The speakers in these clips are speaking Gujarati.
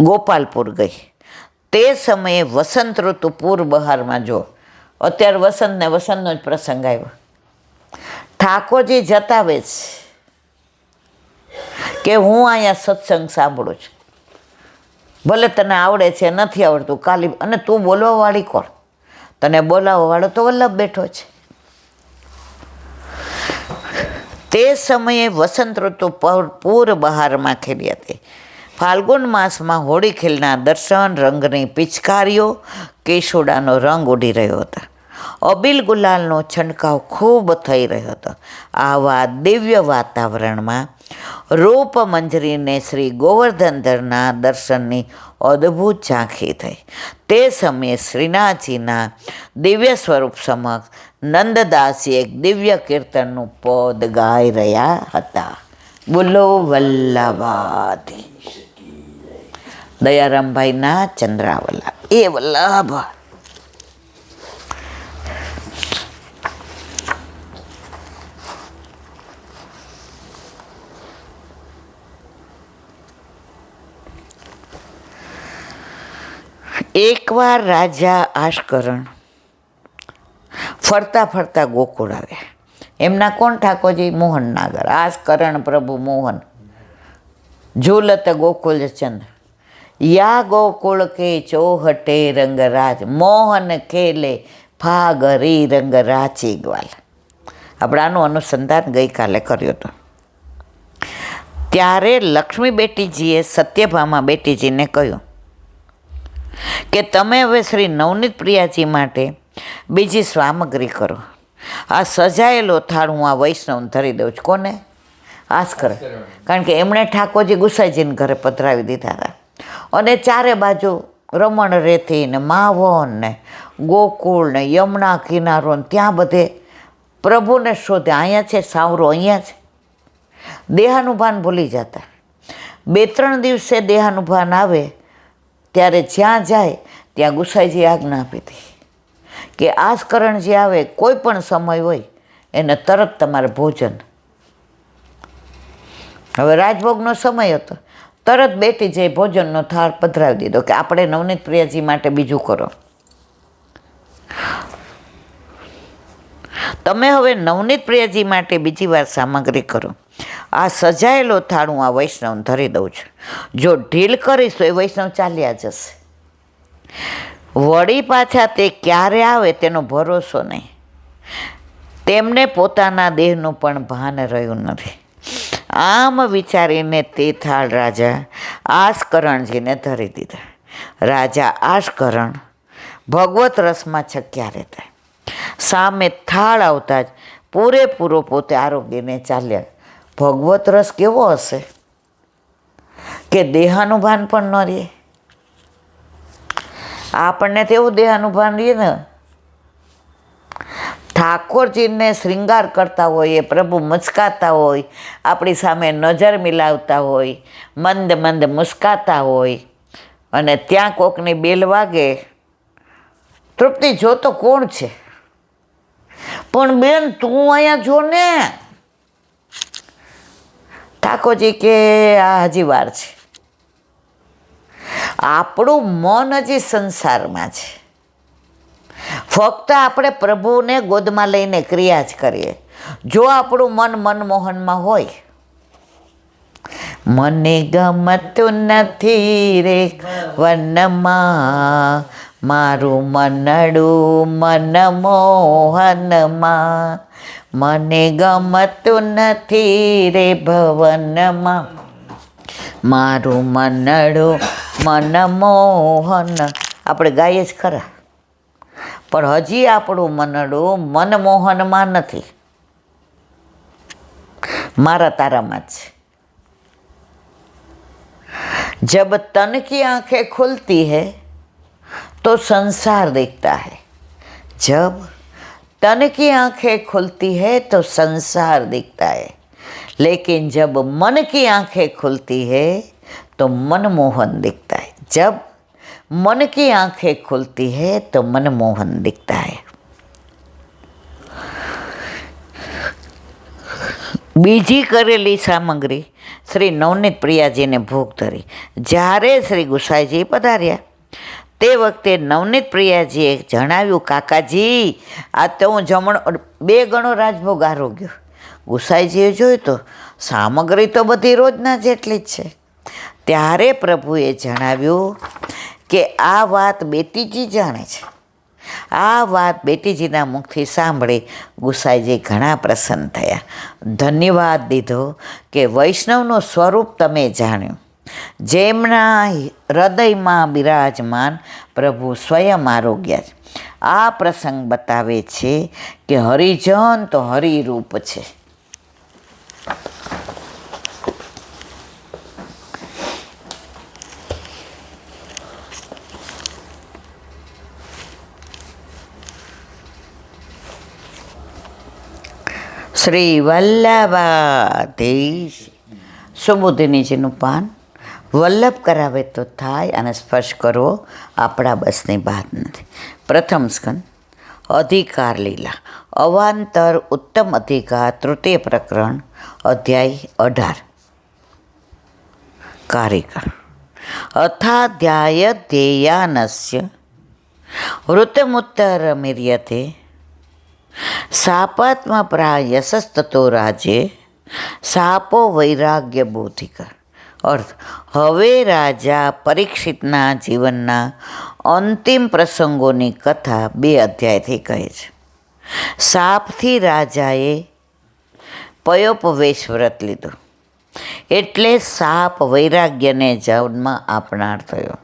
ગોપાલપુર ગઈ. તે સમયે વસંત ઋતુ પૂર બહારમાં. જો અત્યારે વસંતનો જ પ્રસંગ આવ્યો. ઠાકોરજી જતાવે છે કે હું અહીંયા સત્સંગ સાંભળું છું, ભલે તને આવડે છે નથી આવડતું કાલી, અને તું બોલવાવાળી કોણ? તને બોલાવવાવાળો તો વલ્લભ બેઠો છે. તે સમયે વસંત ઋતુ પૂર બહારમાં ખીલી હતી. ફાલ્ગુન માસમાં હોળી ખીલના દર્શન, રંગની પિચકારીઓ, કેસુડાનો રંગ ઉડી રહ્યો હતો. અબીલ ગુલાલનો છંટકાવ ખૂબ થઈ રહ્યો હતો. આવા દિવ્ય વાતાવરણમાં રૂપ મંજરીને શ્રી ગોવર્ધનધરના દર્શનની અદ્ભુત ઝાંખી થઈ. તે સમયે શ્રીનાથજીના દિવ્ય સ્વરૂપ સમક્ષ નંદદાસજી એક દિવ્ય કીર્તનનું પદ ગાઈ રહ્યા હતા. બોલો વલ્લભાધી. દયારામભાઈના ચંદ્રાવલા એ વલ્લભ. એકવાર રાજા આશકરણ ફરતા ફરતા ગોકુળ આવ્યા. એમના કોણ? ઠાકોરજી મોહન નાગર. આશકરણ પ્રભુ મોહન. ઝૂલત ગોકુલ ચંદ્ર. યા ગોકુળ કે ચોહટે રંગરાજ, મોહન ખેલે ફાગરી રંગ રાચી ગ્વાલ. આપણે આનું અનુસંધાન ગઈકાલે કર્યું હતું. ત્યારે લક્ષ્મી બેટીજીએ સત્યભામા બેટીજીને કહ્યું કે તમે હવે શ્રી નવનીત પ્રિયાજી માટે બીજી સામગ્રી કરો. આ સજાયેલો થાળ હું આ વૈષ્ણવને ધરી દઉં છું. કોને? આસ્કર. કારણ કે એમણે ઠાકોરજી ગુસાઈજીને ઘરે પધરાવી દીધા હતા. અને ચારે બાજુ રમણ રેતી ને માવન ને ગોકુળ ને યમુના કિનારો ને ત્યાં બધે પ્રભુને શોધે. અહીંયા છે સાવરો, અહીંયા છે. દેહાનુભાન ભૂલી જતા. 2-3 દિવસે દેહાનુભાન આવે ત્યારે જ્યાં જાય ત્યાં ગુસાઈજી આજ્ઞા આપી હતી કે આસ્કરણ જે આવે કોઈ પણ સમય હોય એને તરત તમારે ભોજન. હવે રાજભોગનો સમય હતો, તરત બેટી જઈ ભોજનનો થાળ પધરાવી દીધો કે આપણે નવનીત પ્રિયાજી માટે બીજું કરો. તમે હવે નવનીત પ્રિયાજી માટે બીજી વાર સામગ્રી કરો. આ સજાયેલો થાળ હું આ વૈષ્ણવને ધરી દઉં છું. જો ઢીલ કરીશ તો એ વૈષ્ણવ ચાલ્યા જશે. વળી પાછા તે ક્યારે આવે તેનો ભરોસો નહીં. તેમને પોતાના દેહનું પણ ભાન રહ્યું નથી. આમ વિચારીને તે થાળ રાજા આશકરણજીને ધરી દીધા. રાજા આશકરણ ભગવત રસમાં છક્યા રહેતા. સામે થાળ આવતા જ પૂરેપૂરો પોતે આરોગીને ચાલ્યા. ભગવત રસ કેવો હશે કે દેહાનુભાન પણ ન રહે. આપણને તેવું દેહાનુભાન રહે ને. ઠાકોરજીને શ્રૃંગાર કરતા હોય, પ્રભુ મુસ્કાતા હોય, આપણી સામે નજર મિલાવતા હોય, મંદ મંદ મુસ્કાતા હોય, અને ત્યાં કોકની બેલ વાગે. તૃપ્તિ જોતો કોણ છે? પણ બેન તું અહીંયા જો ને. ઠાકોરજી કે આ હજી વાર છે. આપણું મન હજી સંસારમાં છે. ફક્ત આપણે પ્રભુને ગોદમાં લઈને ક્રિયા જ કરીએ. જો આપણું મન મનમોહનમાં હોય, મને ગમતું નથી રે વનમાં, મારું મનડું મનમોહનમાં, મને ગમતું નથી રે ભવનમાં, મારું મનડું મનમોહન. આપણે ગાઈએ જ ખરા, પણ હજી આપણું મનડું મનમોહનમાં નથી, મારા તારામાં જ. जब तन की आंखें खुलती है तो संसार दिखता है, जब तन की आंखें खुलती है तो संसार दिखता है, लेकिन जब मन की आंखें खुलती है तो मनमोहन दिखता है, जब मन की आंखें खुलती है तो मनमोहन दिखता है. બીજી કરેલી સામગ્રી શ્રી નવનીત પ્રિયાજીને ભોગ ધરી. જ્યારે શ્રી ગુસાઈજી પધાર્યા તે વખતે નવનીત પ્રિયાજીએ જણાવ્યું, કાકાજી, આ તો હું જમણો 2 ગણો રાજભોગ આરોગ્યો. ગુસાઈજીએ જોયું તો સામગ્રી તો બધી રોજના જેટલી જ છે. ત્યારે પ્રભુએ જણાવ્યું કે આ વાત બેટીજી જાણે છે. આ વાત બેટીજીના મુખથી સાંભળી ગુસાઈજી ઘણા પ્રસન્ન થયા. ધન્યવાદ દીધો કે વૈષ્ણવનું સ્વરૂપ તમે જાણ્યું. જેમના હૃદયમાં બિરાજમાન પ્રભુ સ્વયં આરોગ્ય છે. આ પ્રસંગ બતાવે છે કે હરિજન તો હરિરૂપ છે. શ્રી વલ્લભાધીશ. સુબોધિનીજીનું પાન વલ્લભ કરાવે તો થાય અને સ્પર્શ કરવો આપણા બસની વાત નથી. પ્રથમ સ્કંદ અધિકાર લીલા અવાંતર ઉત્તમ અધિકાર તૃતીય પ્રકરણ અધ્યાય 18 કારિકા અથાધ્યાય ધ્યેયાનસ્ય વૃત્તમુત્તરમિર્યતે શાપાત્મ પ્રાયસસ્તતો રાજ્યે શાપો વૈરાગ્ય બોધિક. અર્થ: હવે રાજા પરીક્ષિતના જીવનના અંતિમ પ્રસંગોની કથા 2 અધ્યાયથી કહે છે. શાપથી રાજાએ પયોપવેશ વ્રત લીધું, એટલે શાપ વૈરાગ્યને જન્મ આપનાર થયો.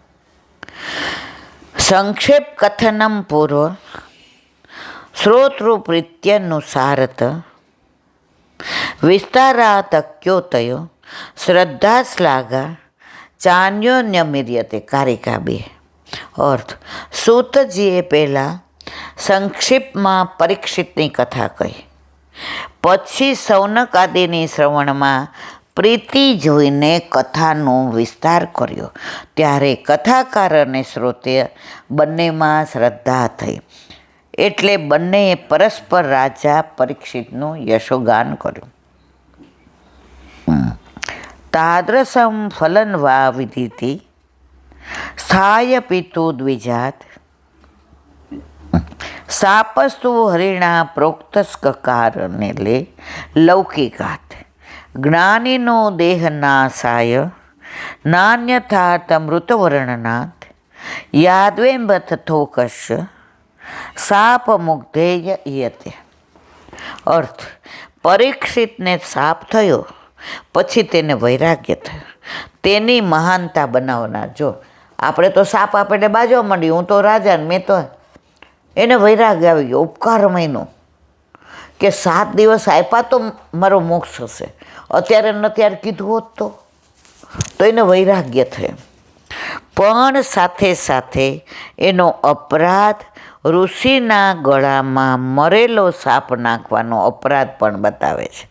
સંક્ષેપ કથનમ પૂર્વ શ્રોતૃપ્રીત્યનુસારત વિસ્તારાતક્યોતયો શ્રદ્ધાશ્લાઘા ચાન્યોન્યમિર્યતે. કારિકા 2. અર્થ: સૂતજીએ પહેલાં સંક્ષિપ્તમાં પરીક્ષિતની કથા કહી, પછી સૌનક આદિની શ્રવણમાં પ્રીતિ જોઈને કથાનો વિસ્તાર કર્યો. ત્યારે કથાકાર અને શ્રોતે બંનેમાં શ્રદ્ધા થઈ, એટલે બંનેએ પરસ્પર રાજા પરીક્ષિતનું યશોગાન કર્યું. તાદૃશમ ફલન વા વિધિથી સ્થાય પિતુ દ્વિજાત શાપસ્તુ હરિણા પ્રોક્તસ્કારને લે લૌકિકાત જ્ઞાનીનો દેહ નાશાય નાન્યથાર્થમૃતવર્ણનાથ યાદ્વેમ્બ તથોકસ્ય શાપ મુગ્ધેય યતે. અર્થ: પરીક્ષિતને શાપ થયો, પછી તેને વૈરાગ્ય થયું. તેની મહાનતા બનાવનાર. જો આપણે તો શાપ આપણને બાજવા માંડી, હું તો રાજા, મેં તો એને વૈરાગ્ય આવી ગયો. ઉપકાર મહિનો કે 7 દિવસ આપ્યા તો મારો મોક્ષ હશે, અત્યારે ન ત્યારે કીધું હોત તો એને વૈરાગ્ય થયું. પણ સાથે સાથે એનો અપરાધ ઋષિના ગળામાં મરેલો સાપ નાખવાનો અપરાધ પણ બતાવે છે.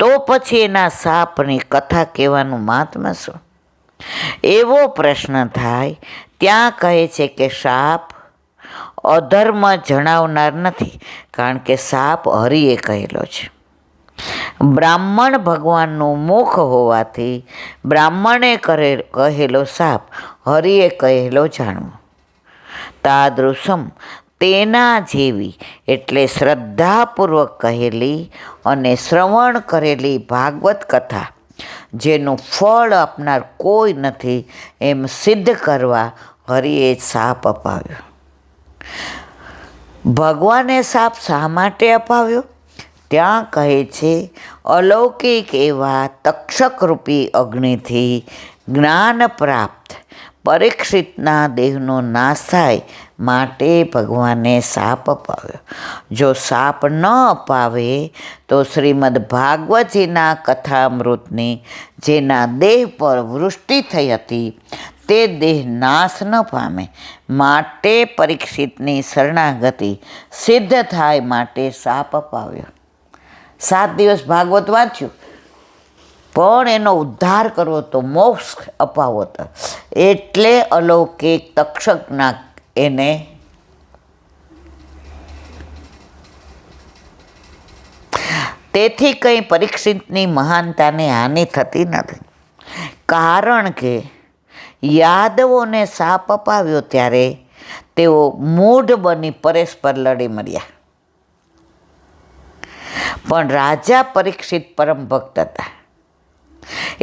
તો પછી એના સાપની કથા કહેવાનું મહાત્મ્ય શું? એવો પ્રશ્ન થાય ત્યાં કહે છે કે સાપ અધર્મ જણાવનાર નથી, કારણ કે સાપ હરિએ કહેલો છે. બ્રાહ્મણ ભગવાનનું મુખ હોવાથી બ્રાહ્મણે કહેલો સાપ હરિએ કહેલો જાણવો. તાદૃશમ તેના જેવી એટલે શ્રદ્ધાપૂર્વક કહેલી અને શ્રવણ કરેલી ભાગવત કથા જેનું ફળ આપનાર કોઈ નથી, એમ સિદ્ધ કરવા હરિએ સાપ અપાવ્યો. ભગવાને સાપ શા માટે અપાવ્યો? ત્યાં કહે છે, અલૌકિક એવા તક્ષકરૂપી અગ્નિથી જ્ઞાન પ્રાપ્ત પરીક્ષિતના દેહનો નાશ થાય માટે ભગવાને સાપ અપાવ્યો. જો સાપ ન અપાવે તો શ્રીમદ ભાગવતજીના કથામૃતની જેના દેહ પર વૃષ્ટિ થઈ હતી તે દેહ નાશ ન પામે, માટે પરીક્ષિતની શરણાગતિ સિદ્ધ થાય માટે સાપ અપાવ્યો. 7 દિવસ ભાગવત વાંચ્યું, પણ એનો ઉદ્ધાર કરવો તો મોક્ષ અપાવો હતો, એટલે અલૌકિક તક્ષકના એને તેથી કંઈ પરીક્ષિતની મહાનતાને હાનિ થતી નથી, કારણ કે યાદવોને શાપ અપાવ્યો ત્યારે તેઓ મૂઢ બની પરસ્પર લડી મર્યા. પણ રાજા પરીક્ષિત પરમ ભક્ત હતા,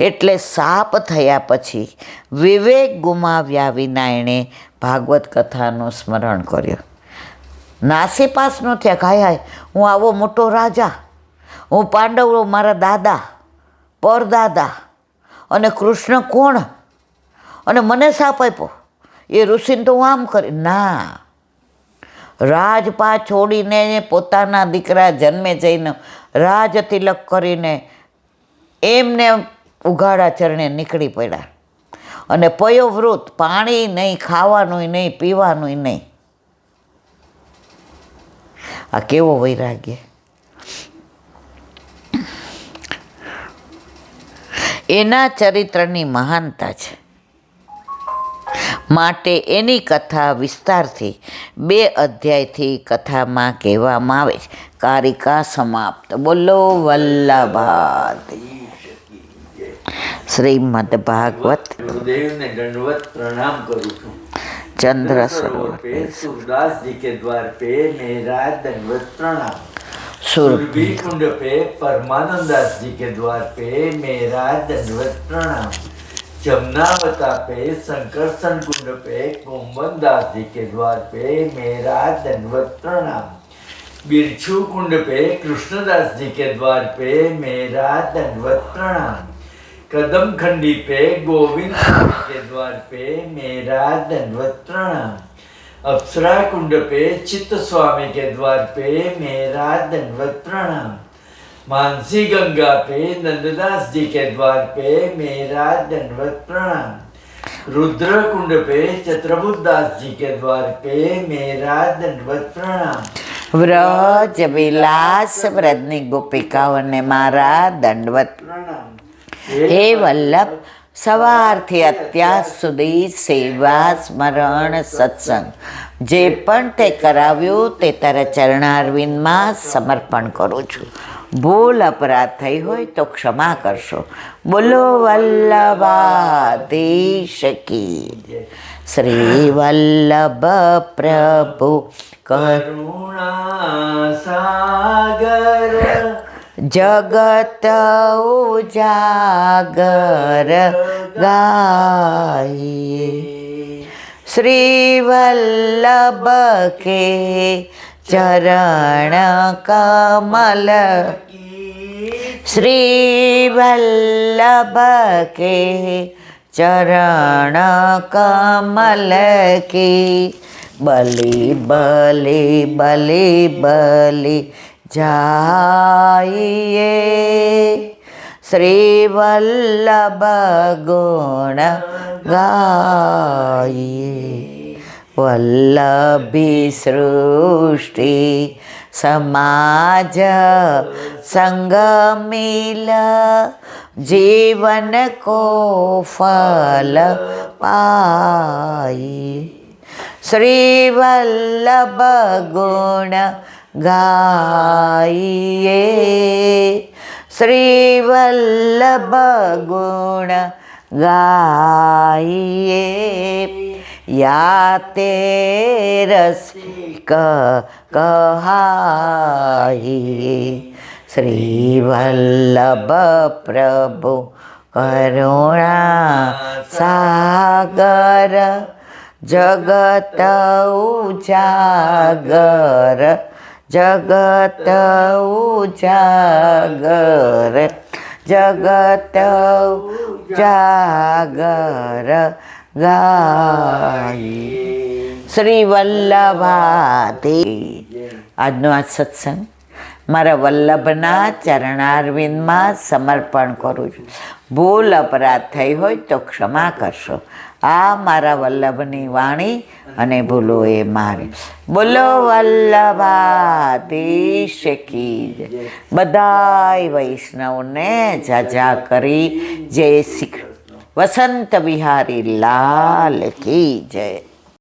એટલે શાપ થયા પછી વિવેક ગુમાવ્યા વિના એણે ભાગવત કથાનું સ્મરણ કર્યું. નાસીપાસ ન થયા, હાય હાય હું આવો મોટો રાજા, હું પાંડવો મારા દાદા પરદાદા અને કૃષ્ણ કોણ, અને મને શાપ આપ્યો, એ ઋષિને તો હું આમ કરી. ના, રાજપા છોડીને પોતાના દીકરા જન્મે જઈને રાજ તિલક કરીને એમને ઉઘાડા ચરણે નીકળી પડ્યા, અને પયોવૃત, પાણી નહીં, ખાવાનું નહીં, પીવાનું નહીં. આ કેવો વૈરાગ્ય! એના ચરિત્રની મહાનતા છે, માટે એની કથા વિસ્તારથી 2 અધ્યાયથી કથામાં કહેવામાં આવે છે. કારિકા સમાપ્ત. બોલો વલ્લભાથી. શ્રીમદ ભાગવત. गुरुदेव ने दंडवत प्रणाम करूँ छूँ. चंद्र सरोवर पे सूरदास जी के द्वार पे मेरा दंडवत प्रणाम. सुरभि सुरभि कुंड पे परमानंद दास जी के द्वार पे मेरा दंडवत प्रणाम. जमुनावता पे संकर्षण कुंड पे कुंभन दास जी के द्वार पे मेरा दंडवत प्रणाम. बिरछू कुंड पे कृष्णदास जी के द्वार पे मेरा दंडवत प्रणाम. कदम खंडी पे गोविंद के द्वार पे मेरा दंडवत प्रणाम. अप्सरा कुंड पे चित्त स्वामी के द्वार पे मेरा दंडवत प्रणाम. मानसी गंगा पे नंददास जी के द्वार पे मेरा दंडवत प्रणाम. रुद्र कुंड पे चत्रभुज दास जी के द्वार पे मेरा दंडवत प्रणाम. વ્રજ વિલાસ વ્રજની ગોપિકાઓને મારા દંડવત. प्रणाम. હે વલ્લભ, સવારથી અત્યાર સુધી સેવા સ્મરણ સત્સંગ જે પણ તે કરાવ્યું તે તારા ચરણારવિંદમાં સમર્પણ કરું છું. ભૂલ અપરાધ થઈ હોય તો ક્ષમા કરશો. બોલો વલ્લભાધીશ કી. શ્રી વલ્લભ પ્રભુ करुणा सागर જગત ઉજાગર ગાઈએ. શ્રી વલ્લભ કે ચરણ કમલ, શ્રી વલ્લભ કે ચરણ કમલ કી. બલી બલી બલી બલી જાઈએ. શ્રી વલ્લભ ગુણ ગાઈએ. વલ્લભી સૃષ્ટિ સમાજ સંગ મિલ, જીવન કો ફલ પાઈએ. શ્રી વલ્લભ ગુણ ગાઈએ. શ્રી વલ્લભ ગુણ ગાઈએ. યા તે રસિક કહાઈએ. શ્રી વલ્લભ પ્રભુ કરુણા સાગર, જગત ઉજાગર, જગત ઉજાગર, જગત ઉજાગર ગાઈએ. શ્રી વલ્લભાથી. આજનો આ સત્સંગ મારા વલ્લભના ચરણારવિંદમાં સમર્પણ કરું છું. ભૂલ અપરાધ થઈ હોય તો ક્ષમા કરશો. આ મારા વલ્લભની વાણી અને ભૂલો એ મારી. બોલો વલ્લભાધીશ કી જય. બધાય વૈષ્ણવને જાજા કરી જય શ્રી વસંત વિહારી લાલ કી જય.